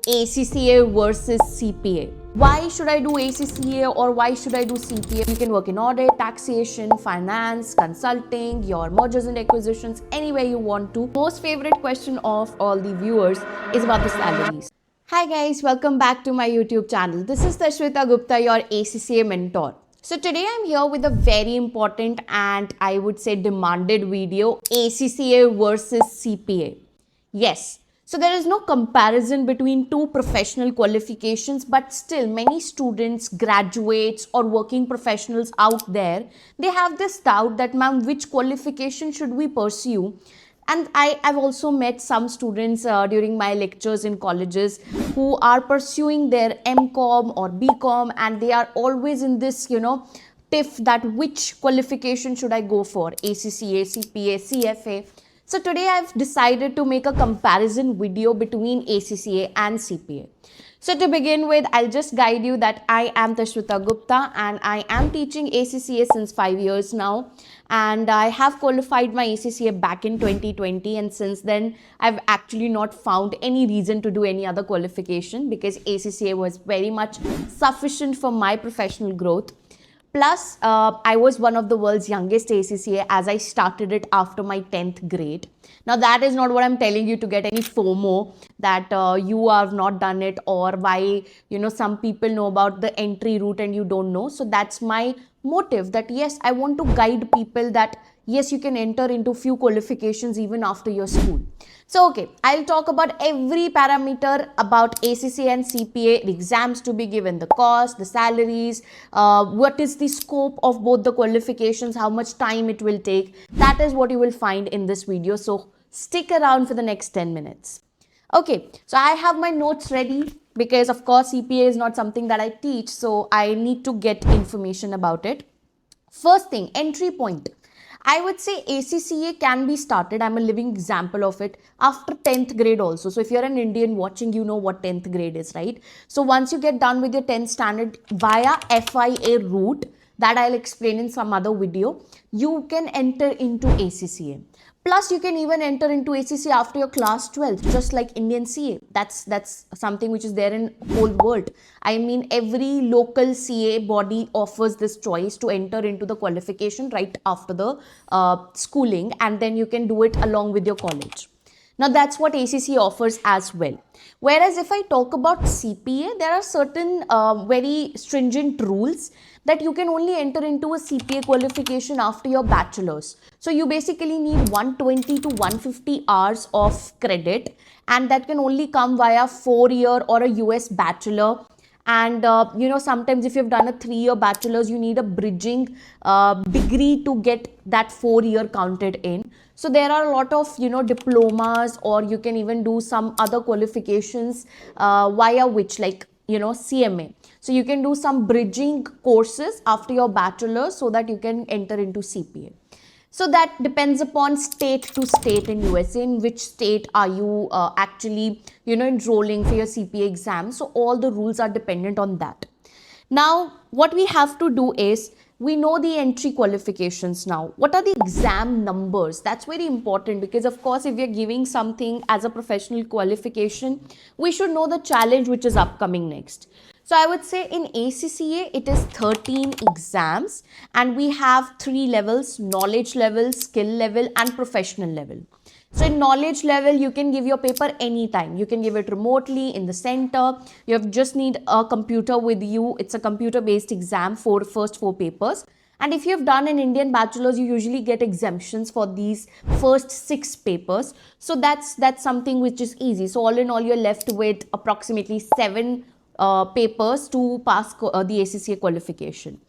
ACCA versus CPA. Why should I do ACCA or why should I do CPA? You can work in audit, taxation, finance, consulting, your mergers and acquisitions, anywhere you want to. Most favorite question of all the viewers is about the salaries. Hi guys, welcome back to my YouTube channel. This is Tashwita Gupta, your ACCA mentor. So today I'm here with a very important and I would say demanded video, ACCA versus CPA. Yes. So there is no comparison between two professional qualifications, but still many students, graduates or working professionals out there, they have this doubt that ma'am, which qualification should we pursue? And I've also met some students during my lectures in colleges who are pursuing their MCom or BCom and they are always in this, tiff that which qualification should I go for, ACCA, CPA, CFA. So today I've decided to make a comparison video between ACCA and CPA. So to begin with, I'll just guide you that I am Tashwita Gupta and I am teaching ACCA since 5 years now. And I have qualified my ACCA back in 2020 and since then I've actually not found any reason to do any other qualification because ACCA was very much sufficient for my professional growth. Plus, I was one of the world's youngest ACCA as I started it after my 10th grade. Now, that is not what I'm telling you to get any FOMO that you have not done it or why, some people know about the entry route and you don't know. So that's my motive that yes, I want to guide people that yes, you can enter into few qualifications even after your school. So, okay, I'll talk about every parameter about ACCA and CPA, the exams to be given, the cost, the salaries, what is the scope of both the qualifications, how much time it will take. That is what you will find in this video. So, stick around for the next 10 minutes. Okay, so I have my notes ready because of course CPA is not something that I teach. So, I need to get information about it. First thing, entry point. I would say ACCA can be started, I'm a living example of it, after 10th grade also. So if you're an Indian watching, you know what 10th grade is, right? So once you get done with your 10th standard via FIA route, that I'll explain in some other video, you can enter into ACCA. Plus, you can even enter into ACCA after your class 12, just like Indian CA. That's something which is there in whole world. I mean, every local CA body offers this choice to enter into the qualification right after the schooling, and then you can do it along with your college. Now, that's what ACCA offers as well. Whereas if I talk about CPA, there are certain very stringent rules that you can only enter into a CPA qualification after your bachelor's. So you basically need 120 to 150 hours of credit and that can only come via 4-year or a US bachelor. And, sometimes if you've done a 3-year bachelor's, you need a bridging degree to get that 4-year counted in. So there are a lot of, diplomas or you can even do some other qualifications via which like, CMA. So you can do some bridging courses after your bachelor's so that you can enter into CPA. So that depends upon state to state in USA, in which state are you actually, enrolling for your CPA exam. So all the rules are dependent on that. Now, what we have to do is, we know the entry qualifications now. What are the exam numbers? That's very important because of course, if we are giving something as a professional qualification, we should know the challenge which is upcoming next. So I would say in ACCA, it is 13 exams and we have 3 levels, knowledge level, skill level and professional level. So in knowledge level, you can give your paper anytime. You can give it remotely in the center. You just need a computer with you. It's a computer-based exam for first 4 papers. And if you've done an Indian bachelor's, you usually get exemptions for these first 6 papers. So that's something which is easy. So all in all, you're left with approximately 7 papers to pass the ACCA qualification.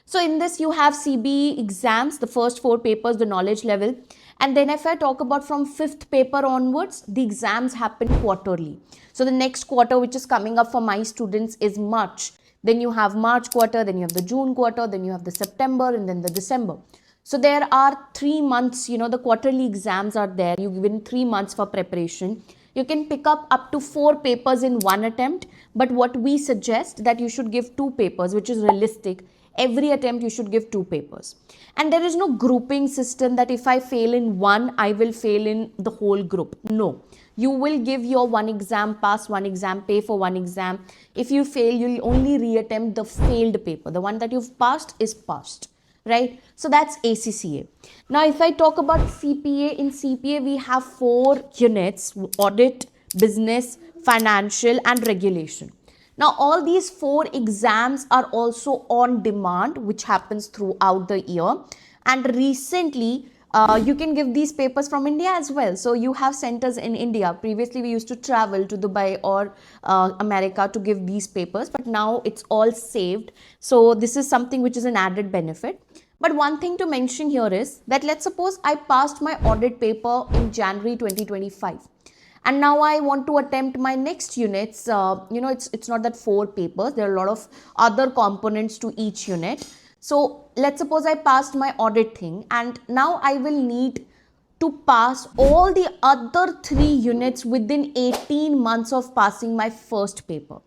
So in this, you have CBE exams, the first 4 papers, the knowledge level. And then if I talk about from 5th paper onwards, the exams happen quarterly. So the next quarter which is coming up for my students is March. Then you have March quarter, then you have the June quarter, then you have the September and then the December. So there are 3 months, the quarterly exams are there. You given 3 months for preparation. You can pick up to 4 papers in one attempt. But what we suggest that you should give 2 papers, which is realistic. every attempt you should give 2 papers. And there is no grouping system that if I fail in one, I will fail in the whole group. No. You will give your one exam, pass one exam, pay for one exam. If you fail, you'll only reattempt the failed paper. The one that you've passed is passed, right? So that's ACCA. Now, if I talk about CPA, in CPA, we have 4 units: audit, business, financial, and regulation. Now, all these 4 exams are also on demand, which happens throughout the year. And recently, you can give these papers from India as well. So you have centers in India. Previously, we used to travel to Dubai or America to give these papers, but now it's all saved. So this is something which is an added benefit. But one thing to mention here is that let's suppose I passed my audit paper in January 2025. And now I want to attempt my next units. It's not that 4 papers. There are a lot of other components to each unit. So let's suppose I passed my audit thing, and now I will need to pass all the other 3 units within 18 months of passing my first paper.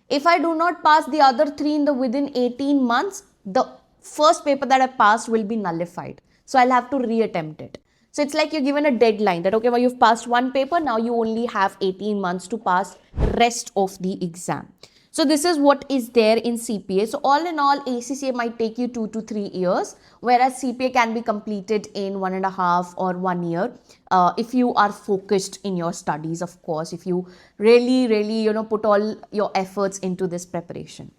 If I do not pass the other 3 in the within 18 months, the first paper that I passed will be nullified. So I'll have to reattempt it. So it's like you're given a deadline that, okay, well, you've passed 1 paper, now you only have 18 months to pass rest of the exam. So this is what is there in CPA. So all in all, ACCA might take you 2 to 3 years, whereas CPA can be completed in 1.5 or 1 year if you are focused in your studies, of course, if you really, put all your efforts into this preparation.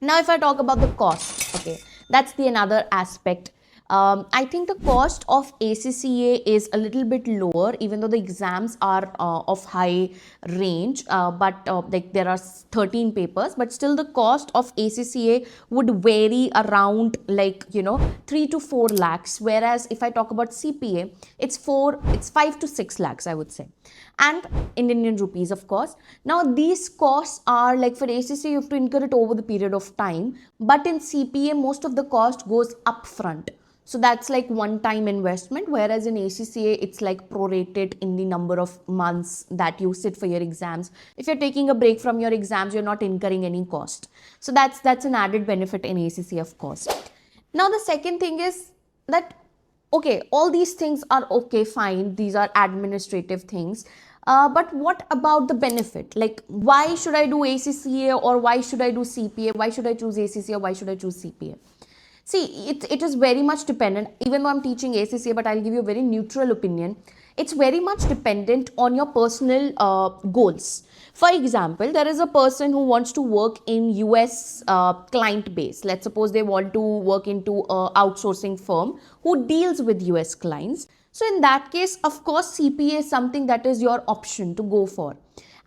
Now, if I talk about the cost, okay, that's the another aspect. I think the cost of ACCA is a little bit lower, even though the exams are of high range, but there are 13 papers, but still the cost of ACCA would vary around 3 to 4 lakhs, whereas if I talk about CPA, it's 5 to 6 lakhs, I would say, and in Indian rupees, of course. Now, these costs are like for ACCA, you have to incur it over the period of time, but in CPA, most of the cost goes upfront. So that's like one-time investment, whereas in ACCA, it's like prorated in the number of months that you sit for your exams. If you're taking a break from your exams, you're not incurring any cost. So that's an added benefit in ACCA, of course. Now, the second thing is that, okay, all these things are okay, fine. These are administrative things. But what about the benefit? Like, why should I do ACCA or why should I do CPA? Why should I choose ACCA or why should I choose CPA? See, it is very much dependent, even though I'm teaching ACCA, but I'll give you a very neutral opinion. It's very much dependent on your personal goals. For example, there is a person who wants to work in US client base. Let's suppose they want to work into an outsourcing firm who deals with US clients. So in that case, of course, CPA is something that is your option to go for.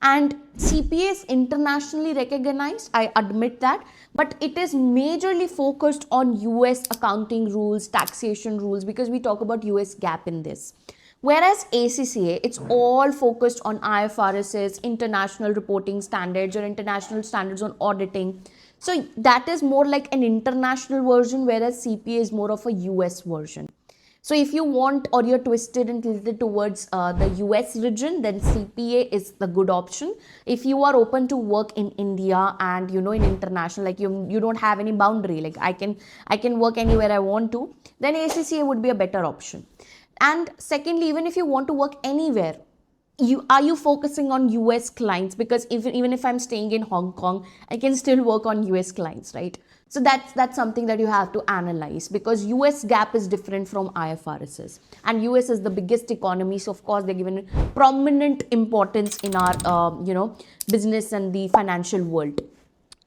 And CPA is internationally recognized, I admit that, but it is majorly focused on US accounting rules, taxation rules, because we talk about US GAAP in this. Whereas ACCA, it's all focused on IFRSs, international reporting standards, or international standards on auditing. So that is more like an international version, whereas CPA is more of a US version. So if you want or you're twisted and tilted towards the US region, then CPA is the good option. If you are open to work in India and in international, like you don't have any boundary, like I can work anywhere I want to, then ACCA would be a better option. And secondly, even if you want to work anywhere, are you focusing on US clients? Because even if I'm staying in Hong Kong, I can still work on US clients, right? So that's something that you have to analyze, because US GAAP is different from IFRSs, and US is the biggest economy, so of course they're given prominent importance in our business and the financial world.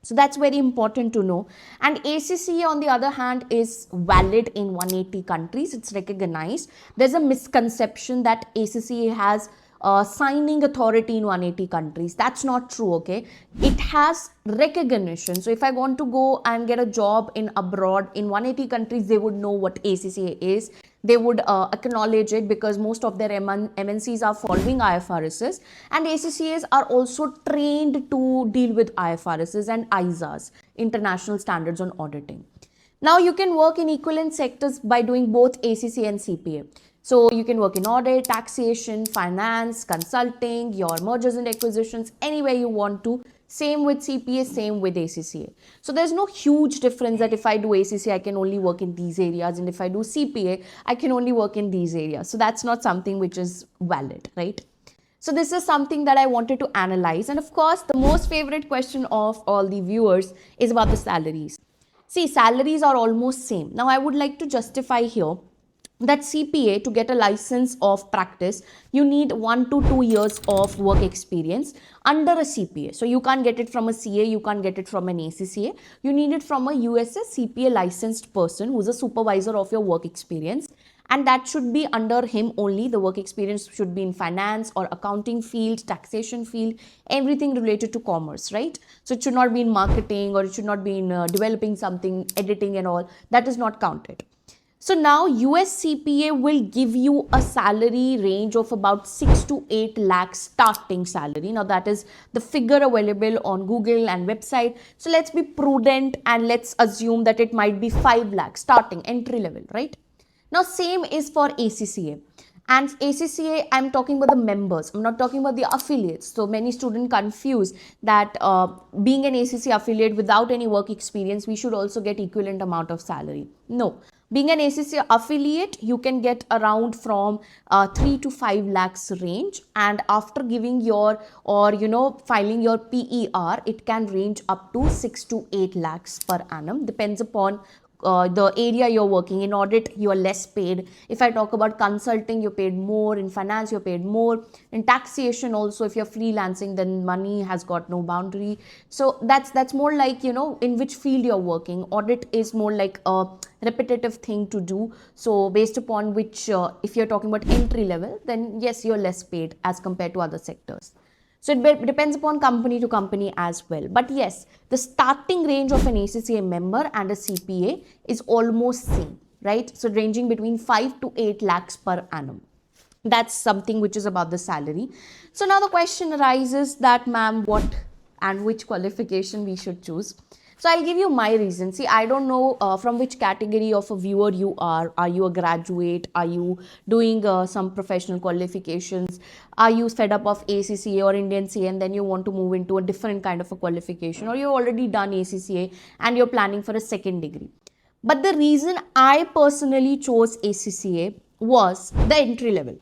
So that's very important to know. And ACCA, on the other hand, is valid in 180 countries. It's recognized. There's a misconception that ACCA has signing authority in 180 countries. That's not true, okay? It has recognition. So if I want to go and get a job in abroad in 180 countries, they would know what ACCA is. They would acknowledge it, because most of their MNCs are following IFRSs, and ACCAs are also trained to deal with IFRSs and ISAs, International Standards on Auditing. Now you can work in equivalent sectors by doing both ACCA and CPA. So you can work in audit, taxation, finance, consulting, your mergers and acquisitions, anywhere you want to. Same with CPA, same with ACCA. So there's no huge difference that if I do ACCA, I can only work in these areas, and if I do CPA, I can only work in these areas. So that's not something which is valid, right? So this is something that I wanted to analyze. And of course, the most favorite question of all the viewers is about the salaries. See, salaries are almost same. Now, I would like to justify here that CPA, to get a license of practice, you need 1 to 2 years of work experience under a CPA. So you can't get it from a CA, you can't get it from an ACCA. You need it from a USS CPA licensed person who's a supervisor of your work experience. And that should be under him only. The work experience should be in finance or accounting field, taxation field, everything related to commerce, right? So it should not be in marketing, or it should not be in developing something, editing and all. That is not counted. So now US CPA will give you a salary range of about 6 to 8 lakhs starting salary. Now that is the figure available on Google and website. So let's be prudent and let's assume that it might be 5 lakhs starting entry level, right? Now same is for ACCA. And ACCA, I'm talking about the members. I'm not talking about the affiliates. So many students confuse that being an ACCA affiliate without any work experience, we should also get equivalent amount of salary. No. Being an ACCA affiliate, you can get around from 3 to 5 lakhs range. And after giving your, or filing your PER, it can range up to 6 to 8 lakhs per annum. Depends upon the area you're working. In audit, you are less paid. If I talk about consulting, you're paid more. In finance, you're paid more. In taxation also, if you're freelancing, then money has got no boundary. So that's more like, in which field you're working. Audit is more like a repetitive thing to do. So based upon which, if you're talking about entry level, then yes, you're less paid as compared to other sectors. So it depends upon company to company as well. But yes, the starting range of an ACCA member and a CPA is almost same, right? So ranging between 5 to 8 lakhs per annum. That's something which is about the salary. So now the question arises that, ma'am, what and which qualification we should choose. So I'll give you my reason. See, I don't know from which category of a viewer you are. Are you a graduate? Are you doing some professional qualifications? Are you fed up of ACCA or Indian CA and then you want to move into a different kind of a qualification? Or you've already done ACCA and you're planning for a second degree? But the reason I personally chose ACCA was the entry level.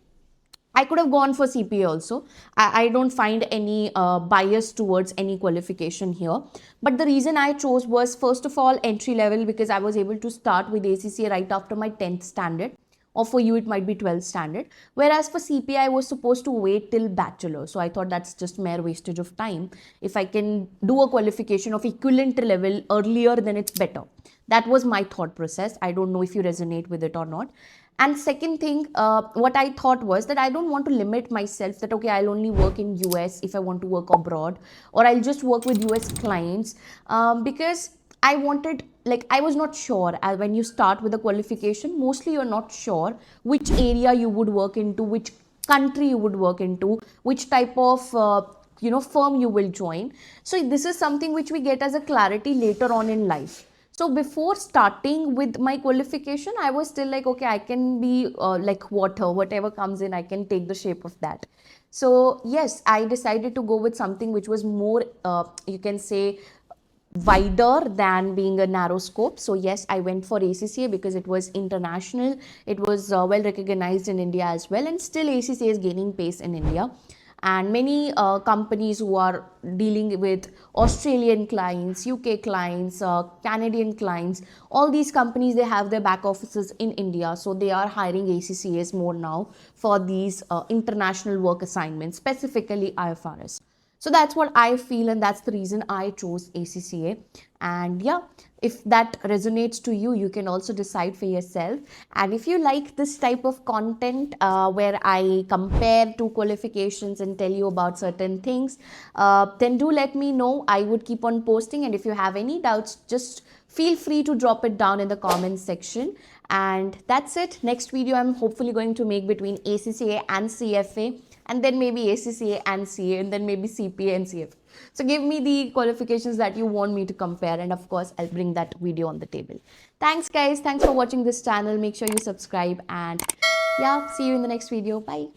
I could have gone for CPA also. I don't find any bias towards any qualification here. But the reason I chose was, first of all, entry level, because I was able to start with ACCA right after my 10th standard. Or for you, it might be 12th standard. Whereas for CPA, I was supposed to wait till bachelor. So I thought that's just mere wastage of time. If I can do a qualification of equivalent level earlier, then it's better. That was my thought process. I don't know if you resonate with it or not. And second thing, what I thought was that I don't want to limit myself that, okay, I'll only work in US if I want to work abroad, or I'll just work with US clients, because I wanted, I was not sure. When you start with a qualification, mostly you're not sure which area you would work into, which country you would work into, which type of firm you will join. So this is something which we get as a clarity later on in life. So before starting with my qualification, I was still like, okay, I can be like water, whatever comes in, I can take the shape of that. So yes, I decided to go with something which was more, you can say, wider than being a narrow scope. So yes, I went for ACCA because it was international. It was well recognized in India as well. And still ACCA is gaining pace in India. And many companies who are dealing with Australian clients, UK clients, Canadian clients, all these companies, they have their back offices in India. So they are hiring ACCAs more now for these international work assignments, specifically IFRS. So that's what I feel, and that's the reason I chose ACCA. And yeah, if that resonates to you, you can also decide for yourself. And if you like this type of content where I compare two qualifications and tell you about certain things, then do let me know. I would keep on posting. And if you have any doubts, just feel free to drop it down in the comments section. And that's it. Next video I'm hopefully going to make between ACCA and CFA, and then maybe ACCA and CA, and then maybe CPA and CFA. So give me the qualifications that you want me to compare, and of course I'll bring that video on the table. Thanks guys. Thanks for watching this channel. Make sure you subscribe, and yeah, see you in the next video. Bye.